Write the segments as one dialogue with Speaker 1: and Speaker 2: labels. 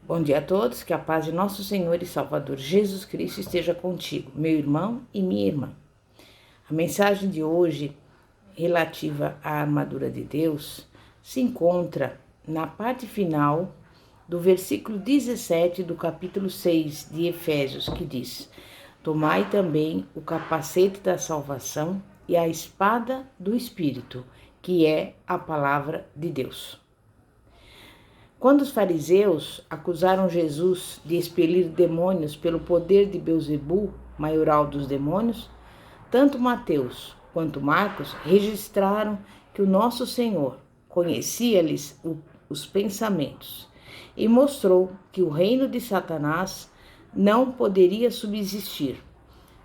Speaker 1: Bom dia a todos, que a paz de nosso Senhor e Salvador Jesus Cristo esteja contigo, meu irmão e minha irmã. A mensagem de hoje, relativa à armadura de Deus, se encontra na parte final do versículo 17 do capítulo 6 de Efésios, que diz: Tomai também o capacete da salvação e a espada do Espírito, que é a palavra de Deus. Quando os fariseus acusaram Jesus de expelir demônios pelo poder de Beelzebul, maioral dos demônios, tanto Mateus quanto Marcos registraram que o nosso Senhor conhecia-lhes os pensamentos e mostrou que o reino de Satanás não poderia subsistir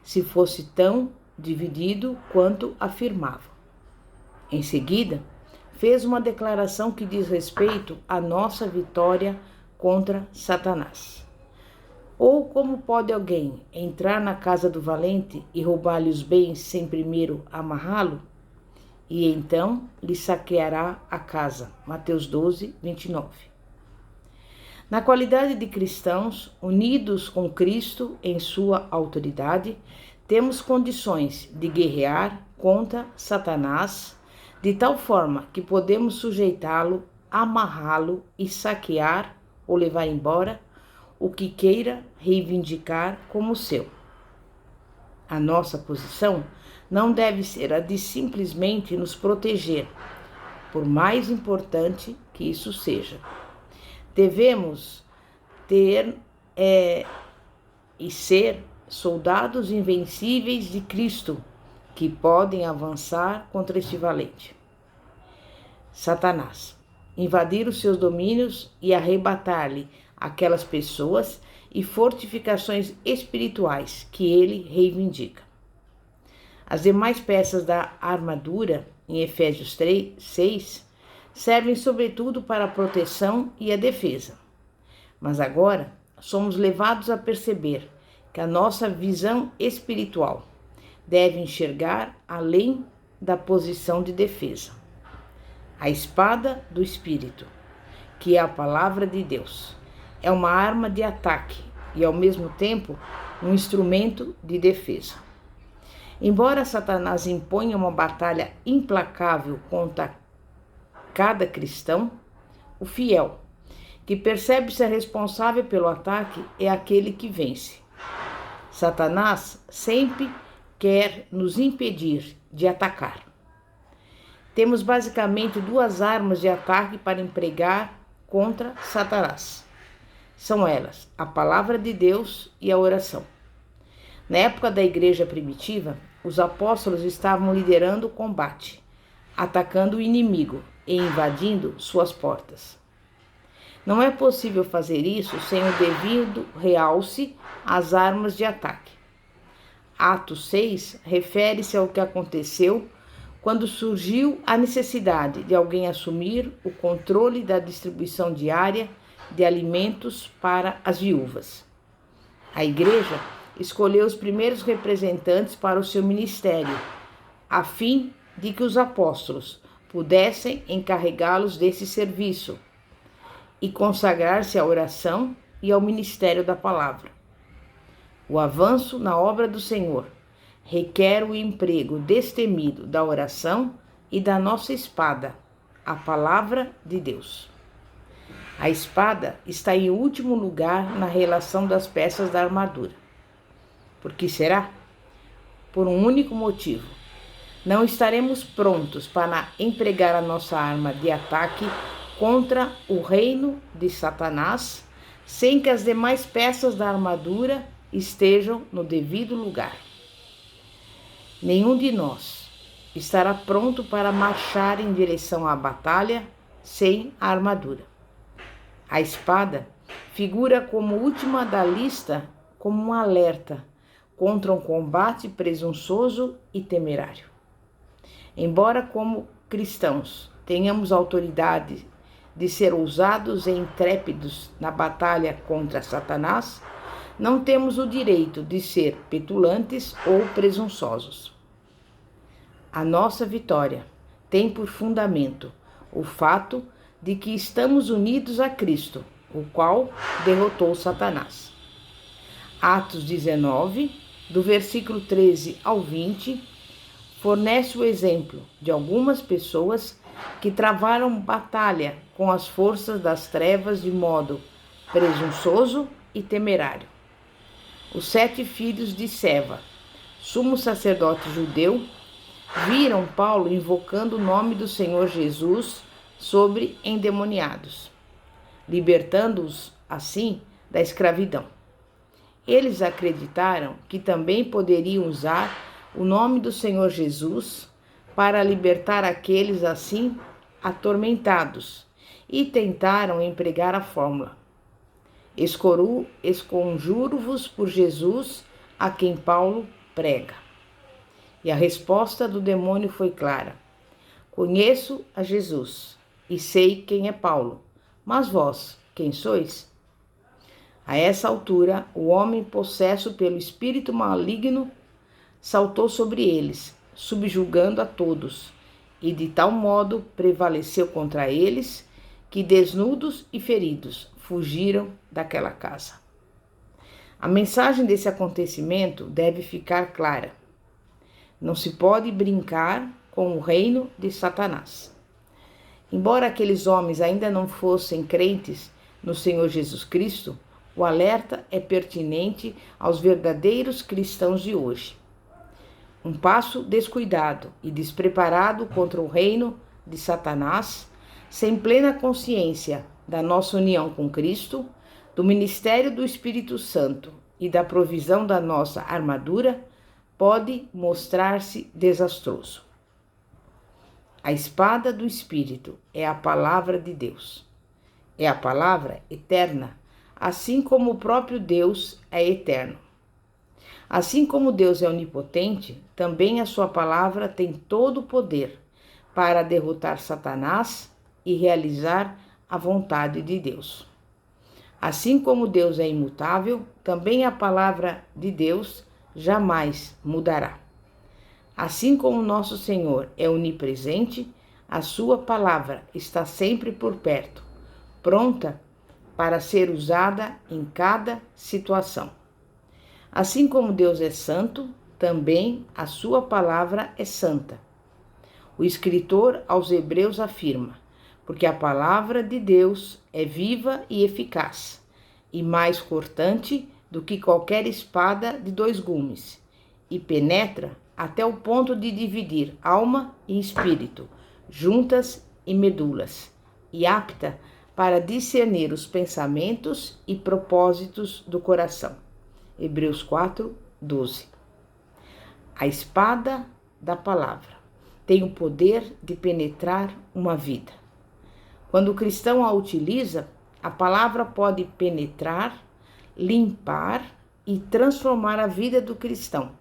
Speaker 1: se fosse tão dividido quanto afirmava. Em seguida, fez uma declaração que diz respeito à nossa vitória contra Satanás. Ou como pode alguém entrar na casa do valente e roubar-lhe os bens sem primeiro amarrá-lo? E então lhe saqueará a casa. Mateus 12, 29. Na qualidade de cristãos, unidos com Cristo em sua autoridade, temos condições de guerrear contra Satanás, de tal forma que podemos sujeitá-lo, amarrá-lo e saquear ou levar embora o que queira reivindicar como seu. A nossa posição não deve ser a de simplesmente nos proteger, por mais importante que isso seja. Devemos ter e ser soldados invencíveis de Cristo, que podem avançar contra este valente Satanás, invadir os seus domínios e arrebatar-lhe aquelas pessoas e fortificações espirituais que ele reivindica. As demais peças da armadura, em Efésios 6, servem sobretudo para a proteção e a defesa. Mas agora somos levados a perceber que a nossa visão espiritual deve enxergar além da posição de defesa. A espada do Espírito, que é a palavra de Deus, é uma arma de ataque e, ao mesmo tempo, um instrumento de defesa. Embora Satanás imponha uma batalha implacável contra cada cristão, o fiel, que percebe ser responsável pelo ataque, é aquele que vence. Satanás sempre quer nos impedir de atacar. Temos basicamente duas armas de ataque para empregar contra Satanás. São elas a palavra de Deus e a oração. Na época da igreja primitiva, os apóstolos estavam liderando o combate, atacando o inimigo e invadindo suas portas. Não é possível fazer isso sem o devido realce às armas de ataque. Atos 6 refere-se ao que aconteceu quando surgiu a necessidade de alguém assumir o controle da distribuição diária de alimentos para as viúvas. A igreja escolheu os primeiros representantes para o seu ministério, a fim de que os apóstolos pudessem encarregá-los desse serviço e consagrar-se à oração e ao ministério da palavra. O avanço na obra do Senhor requer o emprego destemido da oração e da nossa espada, a palavra de Deus. A espada está em último lugar na relação das peças da armadura. Por que será? Por um único motivo. Não estaremos prontos para empregar a nossa arma de ataque contra o reino de Satanás sem que as demais peças da armadura estejam no devido lugar. Nenhum de nós estará pronto para marchar em direção à batalha sem a armadura. A espada figura como última da lista, como um alerta contra um combate presunçoso e temerário. Embora como cristãos tenhamos autoridade de ser ousados e intrépidos na batalha contra Satanás, não temos o direito de ser petulantes ou presunçosos. A nossa vitória tem por fundamento o fato de que estamos unidos a Cristo o qual derrotou Satanás. Atos 19, do versículo 13 ao 20, fornece o exemplo de algumas pessoas que travaram batalha com as forças das trevas de modo presunçoso e temerário. Os 7 filhos de Seva, sumo sacerdote judeu, viram Paulo invocando o nome do Senhor Jesus sobre endemoniados, libertando-os assim da escravidão. Eles acreditaram que também poderiam usar o nome do Senhor Jesus para libertar aqueles assim atormentados e tentaram empregar a fórmula: esconjuro-vos por Jesus a quem Paulo prega. E a resposta do demônio foi clara: conheço a Jesus e sei quem é Paulo, mas vós, quem sois? A essa altura, o homem possesso pelo espírito maligno saltou sobre eles, subjugando a todos, e de tal modo prevaleceu contra eles que, desnudos e feridos, fugiram daquela casa. A mensagem desse acontecimento deve ficar clara. Não se pode brincar com o reino de Satanás. Embora aqueles homens ainda não fossem crentes no Senhor Jesus Cristo, o alerta é pertinente aos verdadeiros cristãos de hoje. Um passo descuidado e despreparado contra o reino de Satanás, sem plena consciência da nossa união com Cristo, do ministério do Espírito Santo e da provisão da nossa armadura, pode mostrar-se desastroso. A espada do Espírito é a palavra de Deus. É a palavra eterna, assim como o próprio Deus é eterno. Assim como Deus é onipotente, também a sua palavra tem todo o poder para derrotar Satanás e realizar a vontade de Deus. Assim como Deus é imutável, também a palavra de Deus jamais mudará. Assim como nosso Senhor é onipresente, a sua palavra está sempre por perto, pronta para ser usada em cada situação. Assim como Deus é santo, também a sua palavra é santa. O escritor aos Hebreus afirma: porque a palavra de Deus é viva e eficaz, e mais cortante do que qualquer espada de 2 gumes, e penetra até o ponto de dividir alma e espírito, juntas e medulas, e apta para discernir os pensamentos e propósitos do coração. Hebreus 4, 12. A espada da palavra tem o poder de penetrar uma vida. Quando o cristão a utiliza, a palavra pode penetrar, limpar e transformar a vida do cristão.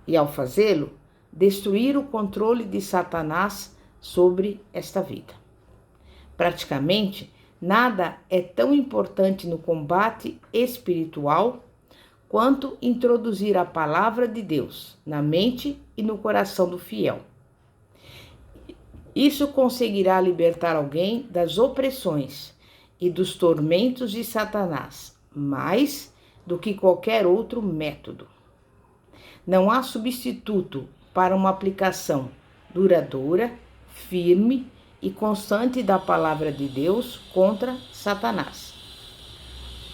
Speaker 1: E ao fazê-lo, destruir o controle de Satanás sobre esta vida. Praticamente, nada é tão importante no combate espiritual quanto introduzir a palavra de Deus na mente e no coração do fiel. Isso conseguirá libertar alguém das opressões e dos tormentos de Satanás, mais do que qualquer outro método. Não há substituto para uma aplicação duradoura, firme e constante da palavra de Deus contra Satanás.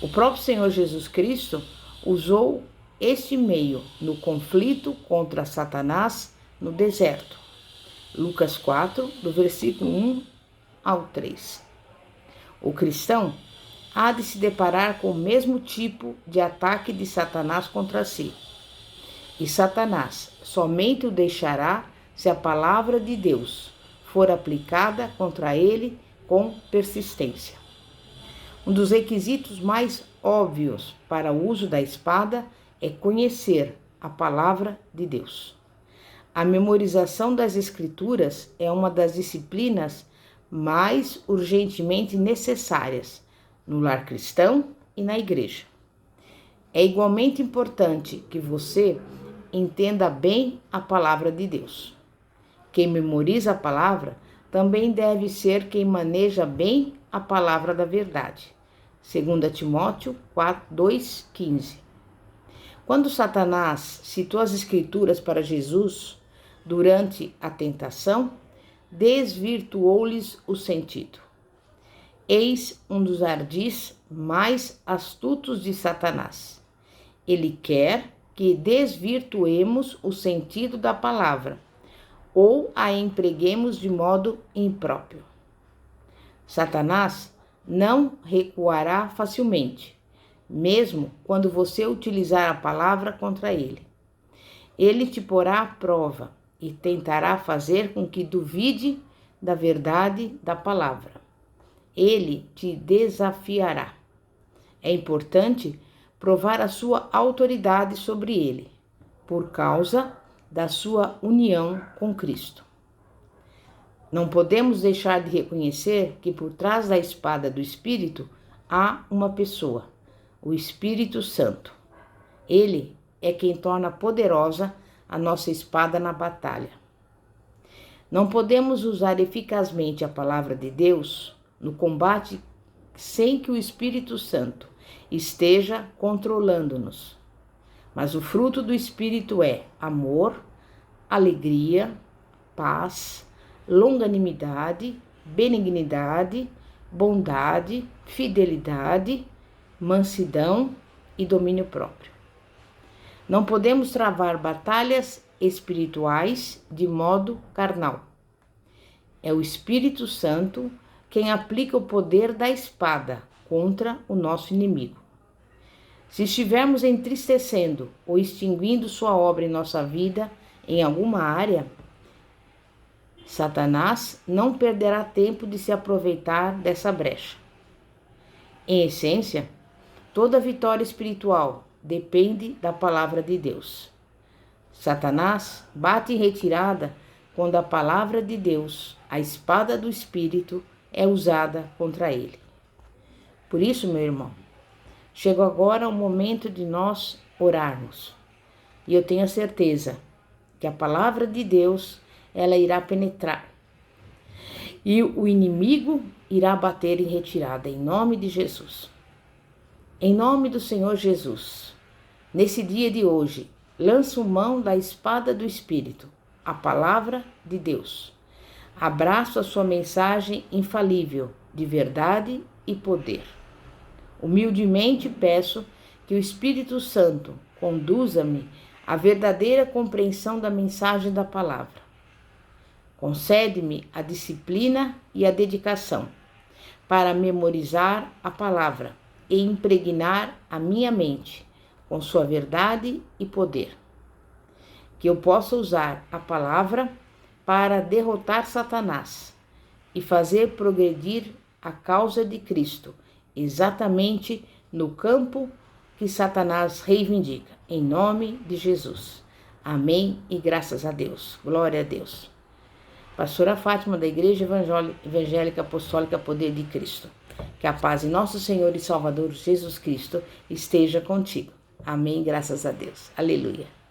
Speaker 1: O próprio Senhor Jesus Cristo usou este meio no conflito contra Satanás no deserto. Lucas 4, do versículo 1 ao 3. O cristão há de se deparar com o mesmo tipo de ataque de Satanás contra si. E Satanás somente o deixará se a palavra de Deus for aplicada contra ele com persistência. Um dos requisitos mais óbvios para o uso da espada é conhecer a palavra de Deus. A memorização das Escrituras é uma das disciplinas mais urgentemente necessárias no lar cristão e na igreja. É igualmente importante que você entenda bem a palavra de Deus. Quem memoriza a palavra também deve ser quem maneja bem a palavra da verdade, 2 Timóteo 2,15. Quando Satanás citou as Escrituras para Jesus durante a tentação, desvirtuou-lhes o sentido. Eis um dos ardis mais astutos de Satanás. Ele quer que desvirtuemos o sentido da palavra ou a empreguemos de modo impróprio. Satanás não recuará facilmente, mesmo quando você utilizar a palavra contra ele. Ele te porá à prova e tentará fazer com que duvide da verdade da palavra. Ele te desafiará. É importante provar a sua autoridade sobre ele, por causa da sua união com Cristo. Não podemos deixar de reconhecer que por trás da espada do Espírito há uma pessoa, o Espírito Santo. Ele é quem torna poderosa a nossa espada na batalha. Não podemos usar eficazmente a palavra de Deus no combate sem que o Espírito Santo esteja controlando-nos. Mas o fruto do Espírito é amor, alegria, paz, longanimidade, benignidade, bondade, fidelidade, mansidão e domínio próprio. Não podemos travar batalhas espirituais de modo carnal. É o Espírito Santo quem aplica o poder da espada contra o nosso inimigo. Se estivermos entristecendo ou extinguindo sua obra em nossa vida, em alguma área, Satanás não perderá tempo de se aproveitar dessa brecha. Em essência, toda vitória espiritual depende da palavra de Deus. Satanás bate em retirada quando a palavra de Deus, a espada do Espírito, é usada contra ele. Por isso, meu irmão, chegou agora o momento de nós orarmos. E eu tenho a certeza que a palavra de Deus, ela irá penetrar. E o inimigo irá bater em retirada, em nome de Jesus. Em nome do Senhor Jesus, nesse dia de hoje, lanço mão da espada do Espírito, a palavra de Deus. Abraço a sua mensagem infalível, de verdade e poder. Humildemente peço que o Espírito Santo conduza-me à verdadeira compreensão da mensagem da palavra. Concede-me a disciplina e a dedicação para memorizar a palavra e impregnar a minha mente com sua verdade e poder. Que eu possa usar a palavra para derrotar Satanás e fazer progredir a causa de Cristo, exatamente no campo que Satanás reivindica, em nome de Jesus. Amém e graças a Deus. Glória a Deus. Pastora Fátima, da Igreja Evangélica Apostólica Poder de Cristo. Que a paz de nosso Senhor e Salvador Jesus Cristo esteja contigo. Amém, graças a Deus. Aleluia.